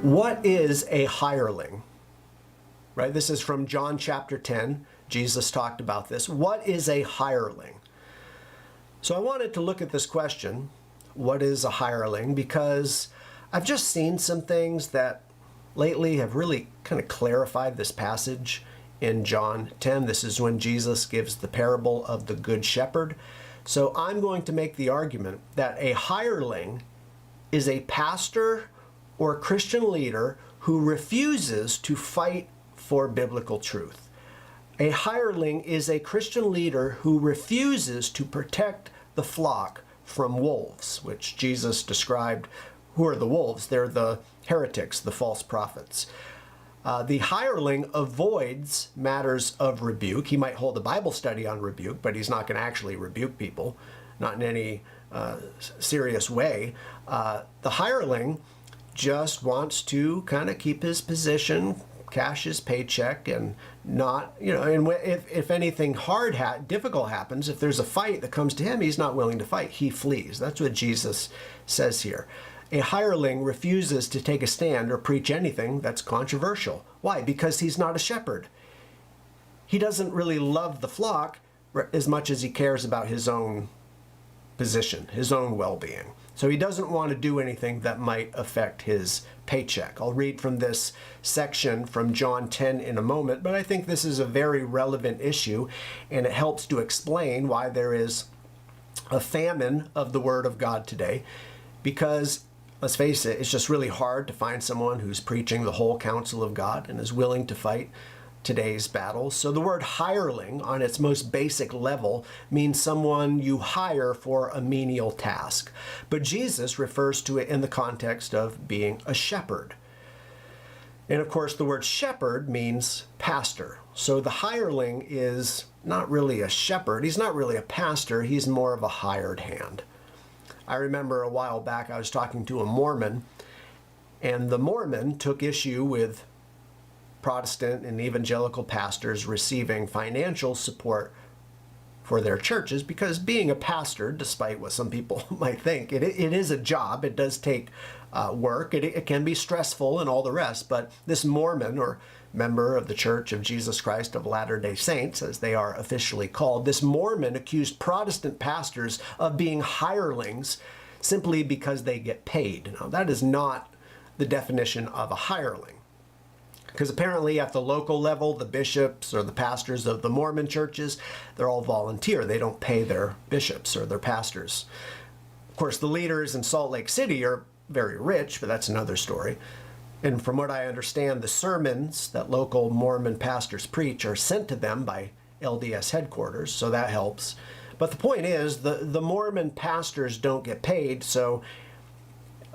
What is a hireling? Right? This is from John chapter 10. Jesus talked about this. What is a hireling? So I wanted to look at this question, what is a hireling? Because I've just seen some things that lately have really kind of clarified this passage in John 10. This is when Jesus gives the parable of the Good Shepherd. So I'm going to make the argument that a hireling is a pastor or Christian leader who refuses to fight for biblical truth. A hireling is a Christian leader who refuses to protect the flock from wolves, which Jesus described. Who are the wolves? They're the heretics, the false prophets. The hireling avoids matters of rebuke. He might hold a Bible study on rebuke, but he's not going to actually rebuke people, not in any serious way. The hireling just wants to kind of keep his position, cash his paycheck, and not, and if anything difficult happens, if there's a fight that comes to him, he's not willing to fight. He flees. That's what Jesus says here. A hireling refuses to take a stand or preach anything that's controversial. Why? Because he's not a shepherd. He doesn't really love the flock as much as he cares about his own position, his own well-being. So he doesn't want to do anything that might affect his paycheck. I'll read from this section from John 10 in a moment, but I think this is a very relevant issue, and it helps to explain why there is a famine of the Word of God today, because let's face it, it's just really hard to find someone who's preaching the whole counsel of God and is willing to fight today's battles. So the word hireling, on its most basic level, means someone you hire for a menial task. But Jesus refers to it in the context of being a shepherd. And of course, the word shepherd means pastor. So the hireling is not really a shepherd. He's not really a pastor. He's more of a hired hand. I remember a while back I was talking to a Mormon, and the Mormon took issue with Protestant and evangelical pastors receiving financial support for their churches, because being a pastor, despite what some people might think, it is a job. It does take work. It can be stressful and all the rest. But this Mormon, or member of the Church of Jesus Christ of Latter-day Saints, as they are officially called, this Mormon accused Protestant pastors of being hirelings simply because they get paid. Now, that is not the definition of a hireling. Because apparently at the local level, the bishops or the pastors of the Mormon churches, they're all volunteer. They don't pay their bishops or their pastors. Of course, the leaders in Salt Lake City are very rich, but that's another story. And from what I understand, the sermons that local Mormon pastors preach are sent to them by LDS headquarters, so that helps. But the point is, the Mormon pastors don't get paid, so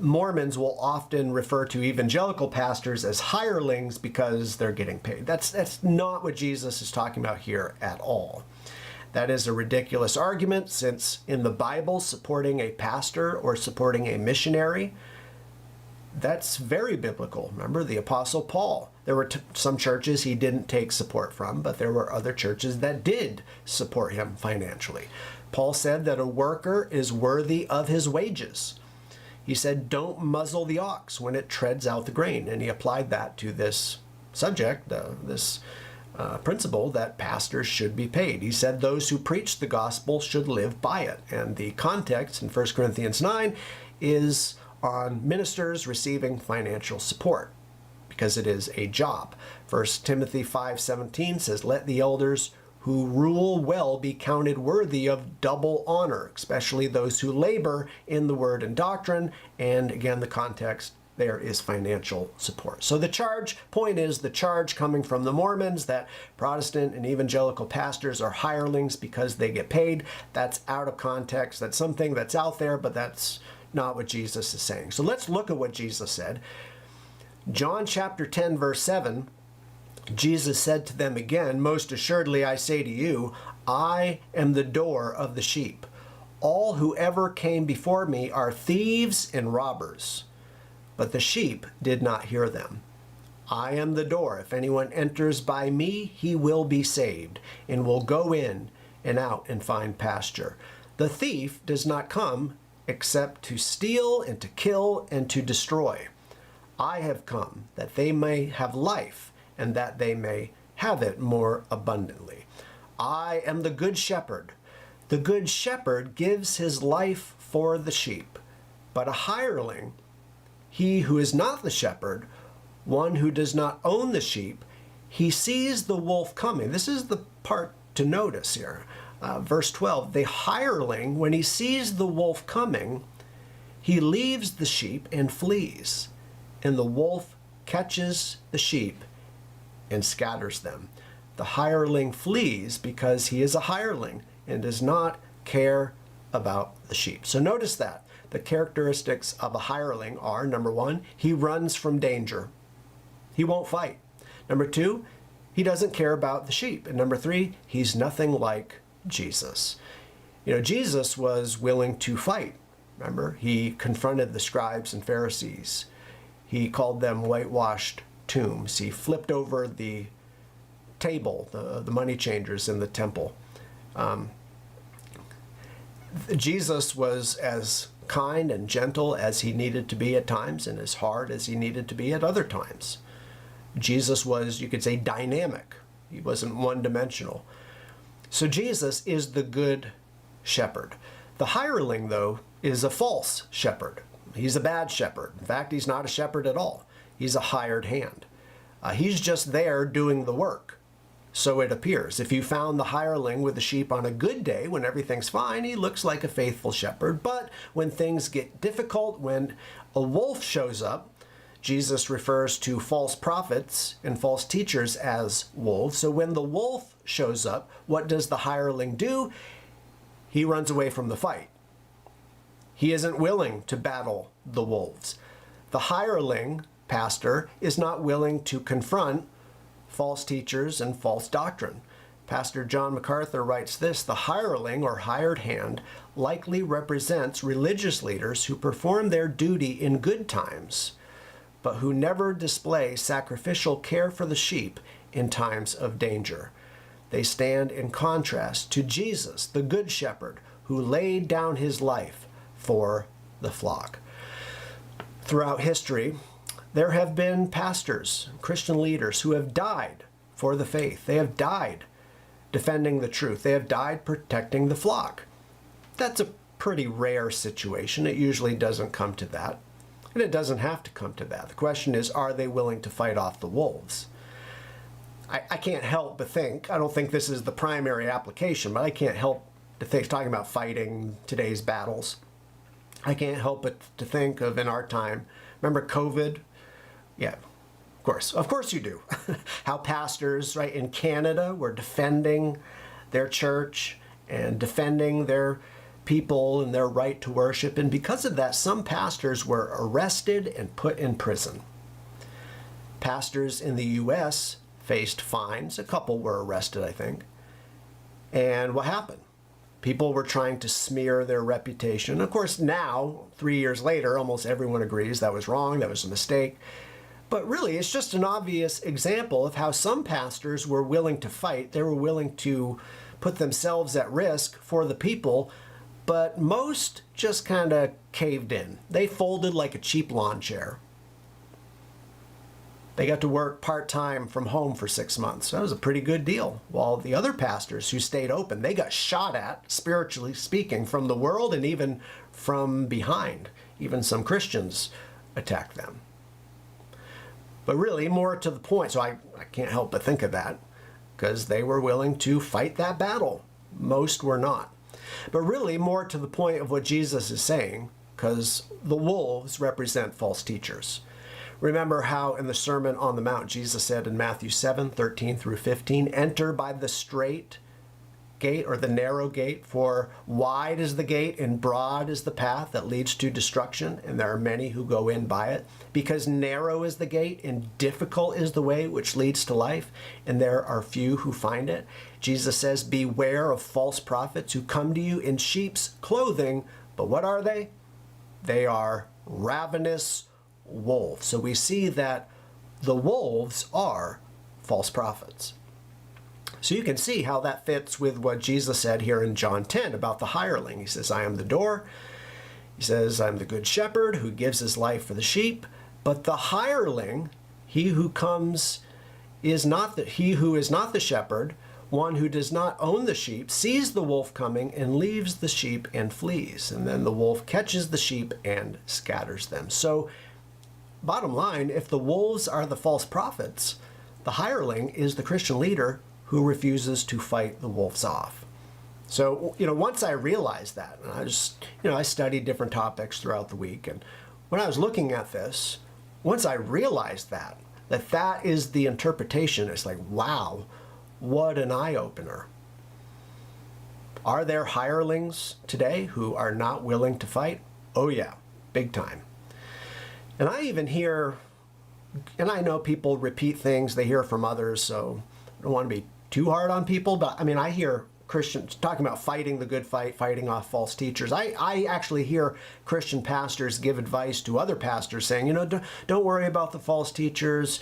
Mormons will often refer to evangelical pastors as hirelings because they're getting paid. That's not what Jesus is talking about here at all. That is a ridiculous argument, since in the Bible, supporting a pastor or supporting a missionary, that's very biblical. Remember the Apostle Paul. There were some churches he didn't take support from, but there were other churches that did support him financially. Paul said that a worker is worthy of his wages. He said, don't muzzle the ox when it treads out the grain. And he applied that to this subject, this principle that pastors should be paid. He said those who preach the gospel should live by it. And the context in 1 Corinthians 9 is on ministers receiving financial support, because it is a job. 1 Timothy 5:17 says, let the elders who rule well be counted worthy of double honor, especially those who labor in the word and doctrine. And again, the context there is financial support. So the point is the charge coming from the Mormons that Protestant and evangelical pastors are hirelings because they get paid. That's out of context. That's something that's out there, but that's not what Jesus is saying. So let's look at what Jesus said. John chapter 10, verse 7, Jesus said to them again, most assuredly I say to you, I am the door of the sheep. All who ever came before me are thieves and robbers, but the sheep did not hear them. I am the door. If anyone enters by me, he will be saved, and will go in and out and find pasture. The thief does not come except to steal and to kill and to destroy. I have come that they may have life and that they may have it more abundantly. I am the good shepherd. The good shepherd gives his life for the sheep. But a hireling, he who is not the shepherd, one who does not own the sheep, he sees the wolf coming. This is the part to notice here. Verse 12, the hireling, when he sees the wolf coming, he leaves the sheep and flees, and the wolf catches the sheep and scatters them. The hireling flees because he is a hireling and does not care about the sheep. So notice that the characteristics of a hireling are, number one, he runs from danger. He won't fight. Number two, he doesn't care about the sheep. And number three, he's nothing like Jesus. You know, Jesus was willing to fight. Remember, he confronted the scribes and Pharisees. He called them whitewashed tombs. He flipped over the table, the money changers in the temple. Jesus was as kind and gentle as he needed to be at times and as hard as he needed to be at other times. Jesus was, you could say, dynamic. He wasn't one-dimensional. So Jesus is the good shepherd. The hireling, though, is a false shepherd. He's a bad shepherd. In fact, he's not a shepherd at all. He's a hired hand. He's just there doing the work. So it appears. If you found the hireling with the sheep on a good day, when everything's fine, he looks like a faithful shepherd. But when things get difficult, when a wolf shows up, Jesus refers to false prophets and false teachers as wolves. So when the wolf shows up, what does the hireling do? He runs away from the fight. He isn't willing to battle the wolves. The hireling, pastor, is not willing to confront false teachers and false doctrine. Pastor John MacArthur writes this: the hireling or hired hand likely represents religious leaders who perform their duty in good times, but who never display sacrificial care for the sheep in times of danger. They stand in contrast to Jesus, the good shepherd, who laid down his life for the flock. Throughout history, there have been pastors, Christian leaders, who have died for the faith. They have died defending the truth. They have died protecting the flock. That's a pretty rare situation. It usually doesn't come to that. And it doesn't have to come to that. The question is, are they willing to fight off the wolves? I can't help but think, I don't think this is the primary application, but I can't help to think, talking about fighting today's battles, I can't help but to think of in our time, remember COVID? Yeah, of course you do. How pastors, right, in Canada were defending their church and defending their people and their right to worship. And because of that, some pastors were arrested and put in prison. Pastors in the U.S. faced fines. A couple were arrested, I think. And what happened? People were trying to smear their reputation. Of course, now, 3 years later, almost everyone agrees that was wrong, that was a mistake. But really, it's just an obvious example of how some pastors were willing to fight. They were willing to put themselves at risk for the people, but most just kind of caved in. They folded like a cheap lawn chair. They got to work part-time from home for 6 months. That was a pretty good deal. While the other pastors who stayed open, they got shot at, spiritually speaking, from the world and even from behind. Even some Christians attacked them. But really, more to the point, so I can't help but think of that, because they were willing to fight that battle. Most were not. But really, more to the point of what Jesus is saying, because the wolves represent false teachers. Remember how in the Sermon on the Mount, Jesus said in Matthew 7:13 through 15, enter by the straight gate or the narrow gate, for wide is the gate and broad is the path that leads to destruction, and there are many who go in by it. Because narrow is the gate and difficult is the way which leads to life, and there are few who find it. Jesus says, beware of false prophets who come to you in sheep's clothing, but what are they? They are ravenous wolves. So we see that the wolves are false prophets. So you can see how that fits with what Jesus said here in John 10 about the hireling. He says, I am the door. He says, I'm the good shepherd who gives his life for the sheep. But the hireling, he who comes, he who is not the shepherd, one who does not own the sheep, sees the wolf coming and leaves the sheep and flees. And then the wolf catches the sheep and scatters them. So bottom line, if the wolves are the false prophets, the hireling is the Christian leader who refuses to fight the wolves off. So, once I realized that, and I studied different topics throughout the week, and when I was looking at this, once I realized that is the interpretation, it's like, wow, what an eye-opener. Are there hirelings today who are not willing to fight? Oh yeah, big time. And I even hear, and I know people repeat things they hear from others, so I don't want to be too hard on people, but I hear Christians talking about fighting the good fight, fighting off false teachers. I actually hear Christian pastors give advice to other pastors saying, don't worry about the false teachers.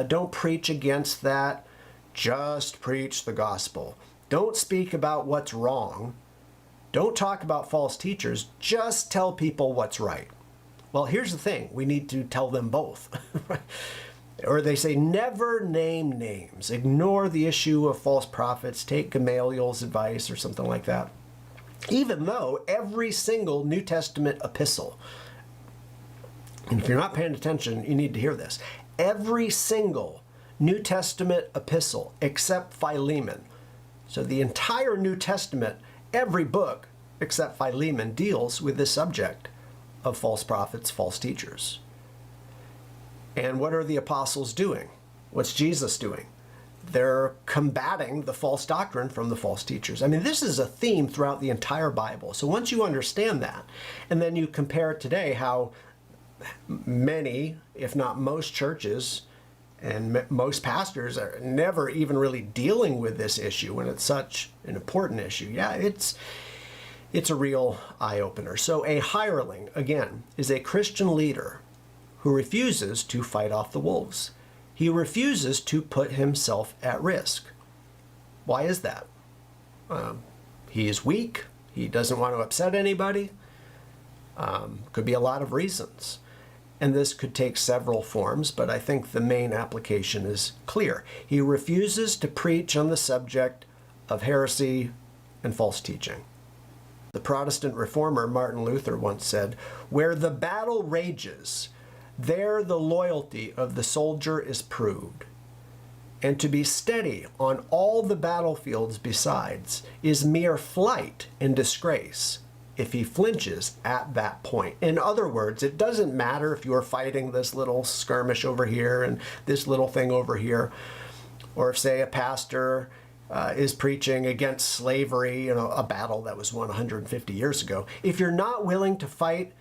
Don't preach against that. Just preach the gospel. Don't speak about what's wrong. Don't talk about false teachers. Just tell people what's right. Well, here's the thing. We need to tell them both. Or they say, never name names. Ignore the issue of false prophets. Take Gamaliel's advice or something like that. Even though every single New Testament epistle, and if you're not paying attention, you need to hear this. Every single New Testament epistle except Philemon. So the entire New Testament, every book except Philemon deals with this subject of false prophets, false teachers. And what are the apostles doing? What's Jesus doing? They're combating the false doctrine from the false teachers. This is a theme throughout the entire Bible. So once you understand that, and then you compare today how many, if not most churches and most pastors are never even really dealing with this issue when it's such an important issue. Yeah, it's a real eye-opener. So a hireling, again, is a Christian leader who refuses to fight off the wolves. He refuses to put himself at risk. Why is that? He is weak. He doesn't want to upset anybody. Could be a lot of reasons. And this could take several forms, but I think the main application is clear. He refuses to preach on the subject of heresy and false teaching. The Protestant reformer Martin Luther once said, "Where the battle rages, there the loyalty of the soldier is proved. And to be steady on all the battlefields besides is mere flight and disgrace if he flinches at that point." In other words, it doesn't matter if you're fighting this little skirmish over here and this little thing over here, or if, say, a pastor is preaching against slavery, a battle that was won 150 years ago. If you're not willing to fight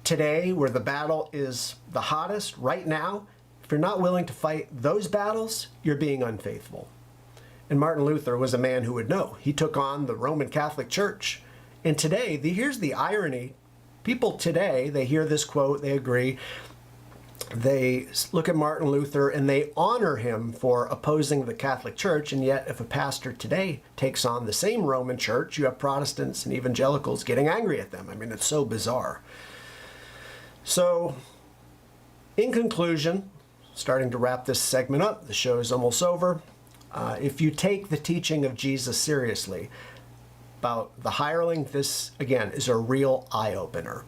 today, where the battle is the hottest right now, if you're not willing to fight those battles, you're being unfaithful. And Martin Luther was a man who would know. He took on the Roman Catholic Church. And today, here's the irony. People today, they hear this quote, they agree. They look at Martin Luther and they honor him for opposing the Catholic Church. And yet, if a pastor today takes on the same Roman Church, you have Protestants and evangelicals getting angry at them. It's so bizarre. So, in conclusion, starting to wrap this segment up, the show is almost over. If you take the teaching of Jesus seriously about the hireling, this, again, is a real eye-opener.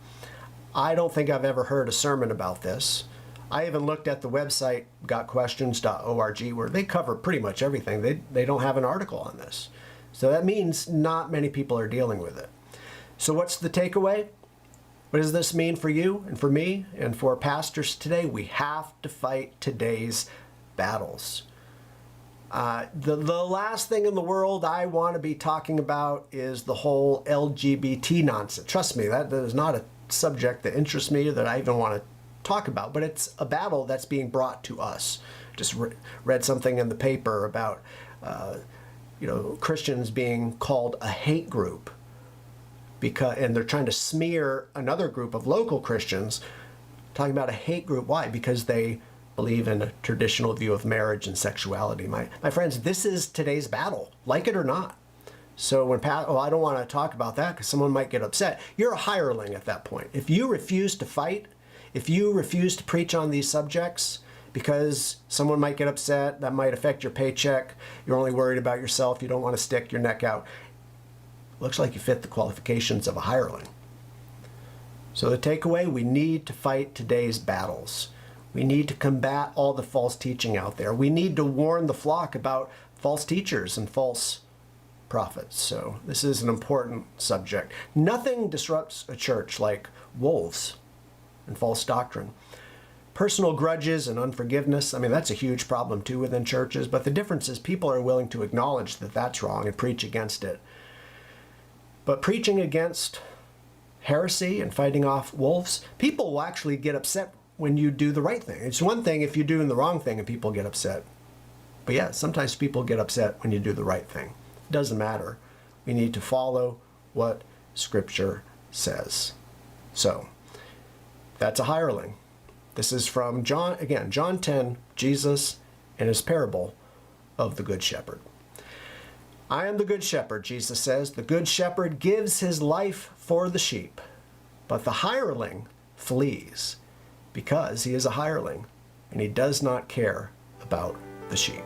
I don't think I've ever heard a sermon about this. I even looked at the website, gotquestions.org, where they cover pretty much everything. They don't have an article on this. So that means not many people are dealing with it. So what's the takeaway? What does this mean for you and for me and for pastors today? We have to fight today's battles. The last thing in the world I want to be talking about is the whole LGBT nonsense. Trust me, that is not a subject that interests me or that I even want to talk about, but it's a battle that's being brought to us. Just read something in the paper about Christians being called a hate group. And they're trying to smear another group of local Christians, talking about a hate group. Why? Because they believe in a traditional view of marriage and sexuality. My friends, this is today's battle, like it or not. So when I don't want to talk about that because someone might get upset. You're a hireling at that point. If you refuse to fight, If you refuse to preach on these subjects because someone might get upset, that might affect your paycheck, you're only worried about yourself, you don't want to stick your neck out, looks like you fit the qualifications of a hireling. So the takeaway, we need to fight today's battles. We need to combat all the false teaching out there. We need to warn the flock about false teachers and false prophets. So this is an important subject. Nothing disrupts a church like wolves and false doctrine. Personal grudges and unforgiveness, I mean, that's a huge problem too within churches, but the difference is people are willing to acknowledge that that's wrong and preach against it. But preaching against heresy and fighting off wolves, people will actually get upset when you do the right thing. It's one thing if you're doing the wrong thing and people get upset. But yeah, sometimes people get upset when you do the right thing. It doesn't matter. We need to follow what Scripture says. So, that's a hireling. This is from John 10, Jesus and his parable of the Good Shepherd. I am the Good Shepherd, Jesus says. The Good Shepherd gives his life for the sheep, but the hireling flees because he is a hireling and he does not care about the sheep.